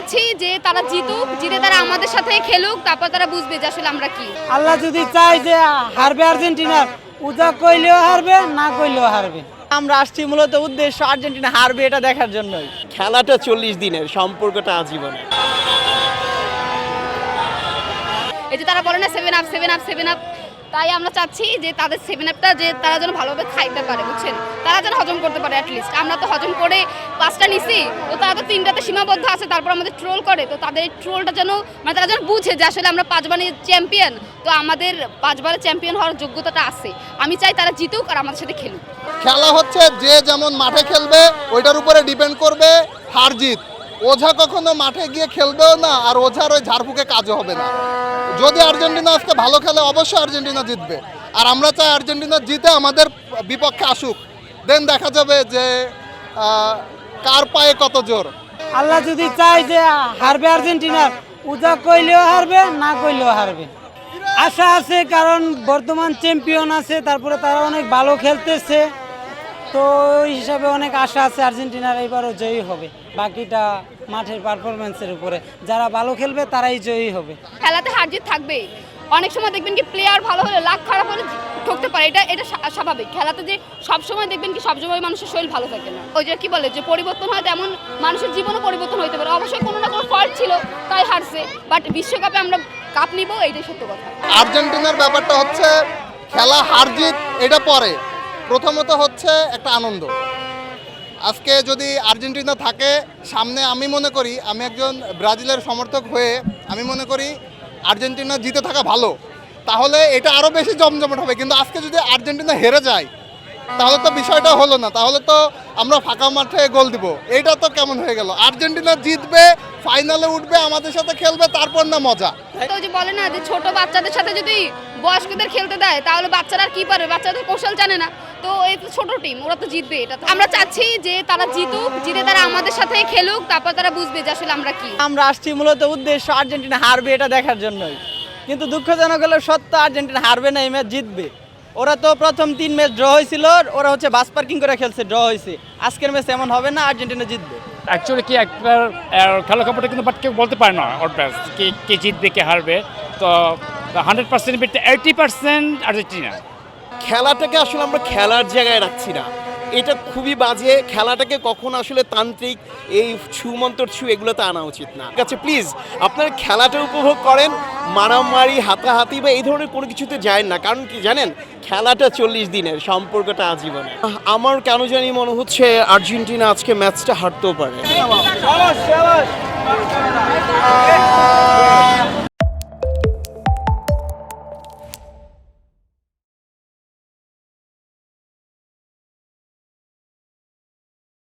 চাচ্ছি যে তারা জিতুক, জিতে তারা আমাদের সাথে খেলুক, তারপর তারা বুঝবে যে আসলে আমরা কি। আল্লাহ যদি চায় যে হারবে আর্জেন্টিনা, উজা কইলেও হারবে, না কইলেও হারবে। আমরা আসছি মূলত উদ্দেশ্য আর্জেন্টিনা হারবে এটা দেখার জন্যই। খেলাটা 40 দিনের, সম্পর্কটা আজীবনের। এই যে তারা বলে না 7 আপ 7 আপ 7 আপ, তাই আমরা চাচ্ছি যে তাদের 7 আপটা যে তারা যেন ভালোভাবে খাইতে পারে, বুঝছেন, তারা যেন হজম করতে পারে অ্যাটলিস্ট। আমরা তো হজম করে 5টা নিছি, তো তারা তো 3টাতে সীমাবদ্ধ আছে, তারপর আমাদের ট্রোল করে। তো তাদের এই ট্রোলটা যেন মানে তারা যেন বুঝে যে আসলে আমরা 5বারের চ্যাম্পিয়ন, তো আমাদের 5বারের চ্যাম্পিয়ন হওয়ার যোগ্যতাটা আছে। আমি চাই তারা জিতুক আর আমাদের সাথে খেলুক। খেলা হচ্ছে যে যেমন মাঠে খেলবে ওইটার উপরে ডিপেন্ড করবে হার জিত। ওঝা কখনো মাঠে গিয়ে খেলবেও না, আর ওঝার ওই ঝাড়ফুঁকে কাজও হবে না। যদি আর্জেন্টিনা আজকে ভালো খেলে অবশ্যই আর্জেন্টিনা জিতবে, আর আমরা চাই আর্জেন্টিনা জিতে আমাদের বিপক্ষে আসুক, দেন দেখা যাবে যে কার পায়ে কত জোর। আল্লাহ যদি চায় যে হারবে আর্জেন্টিনা, উজা কইলেও হারবে, না কইলেও হারবে। আশা আছে, কারণ বর্তমান চ্যাম্পিয়ন আছে, তারপরে তারা অনেক ভালো খেলতেছে, তো ওই হিসাবে অনেক আশা আছে আর্জেন্টিনার এবারও জয়ী হবে। বাকিটা মাঠের পারফরমেন্সের উপরে, যারা ভালো খেলবে তারাই জয়ী হবে। খেলাতে হার জিত থাকবেই। অনেক সময় দেখবেন কি প্লেয়ার ভালো হলে লাখ খারাপ হলে ঠকতে পারে, এটা স্বাভাবিক। খেলাতে যে সবসময় দেখবেন কি সবসময় মানুষের শরীর ভালো থাকে না। ওই যে কি বলে যে পরিবর্তন হয়, তেমন মানুষের জীবনও পরিবর্তন হতে পারে। অবশ্যই কোনো না কোনো ফল্ট ছিল, তাই হারছে, বাট বিশ্বকাপে আমরা কাপ নিব, এইটাই সত্য কথা। আর্জেন্টিনার ব্যাপারটা হচ্ছে খেলা হার জিত এটা পরে, প্রথমত হচ্ছে একটা আনন্দ। আজকে যদি আর্জেন্টিনা থাকে সামনে, আমি মনে করি, আমি একজন ব্রাজিলের সমর্থক হয়ে আমি মনে করি আর্জেন্টিনা জিতে থাকা ভালো, তাহলে এটা আরও বেশি জমজমাট হবে। কিন্তু আজকে যদি আর্জেন্টিনা হেরে যায় তাহলে তো বিষয়টা হলো না, তাহলে তো আমরা ফাঁকা মাঠে গোল দিব, এইটা তো কেমন হয়ে গেল। আর্জেন্টিনা জিতবে, ফাইনালে উঠবে, আমাদের সাথে খেলবে, তারপর না মজা। তো যে বলে না যে ছোট বাচ্চাদের সাথে যদি বয়স্কদের খেলতে দেয় তাহলে বাচ্চারা আর কি পারবে, বাচ্চাদের কৌশল জানে না। তো এই তো ছোট টিম, ওরা তো জিতবে, এটা তো আমরা চাচ্ছি যে তারা জিতুক, জিতে তারা আমাদের সাথে খেলুক, তারপর তারা বুঝবে যে আসলে আমরা কি। আমরা আসছি মূলত উদ্দেশ্য আর্জেন্টিনা হারবে এটা দেখার জন্যই। কিন্তু দুঃখজনক হলো সত্য, আর্জেন্টিনা হারবে না, এই ম্যাচ জিতবে। ওরা তো প্রথম 3 ম্যাচ ড্র হয়েছিল, ওরা হচ্ছে বাস পার্কিং করে খেলছে, ড্র হয়েছে। আজকের ম্যাচ এমন হবে না, আর্জেন্টিনা জিতবে। অ্যাকচুয়ালি কি একবার খেলা খবরটা কিন্তু বাট কেউ বলতে পারে না ওর ব্যাস কে জিতবে কে হারবে। তো 100% বিটতে 80% আর্জেন্টিনা। খেলাটাকে আসলে আমরা খেলার জায়গায় রাখছি না, এটা খুবই বাজে। খেলাটাকে কখন আসলে তান্ত্রিক এই ছুমন্তর ছু এগুলোতে আনা উচিত না। ঠিক আছে, প্লিজ আপনারা খেলাটা উপভোগ করেন, মারামারি হাতাহাতি বা এই ধরনের কোনো কিছুতে যায় না। কারণ কি জানেন, খেলাটা 40 দিনের, সম্পর্কটা আজীবনের। আমার কেন জানি মনে হচ্ছে আর্জেন্টিনা আজকে ম্যাচটা হারতেও পারে।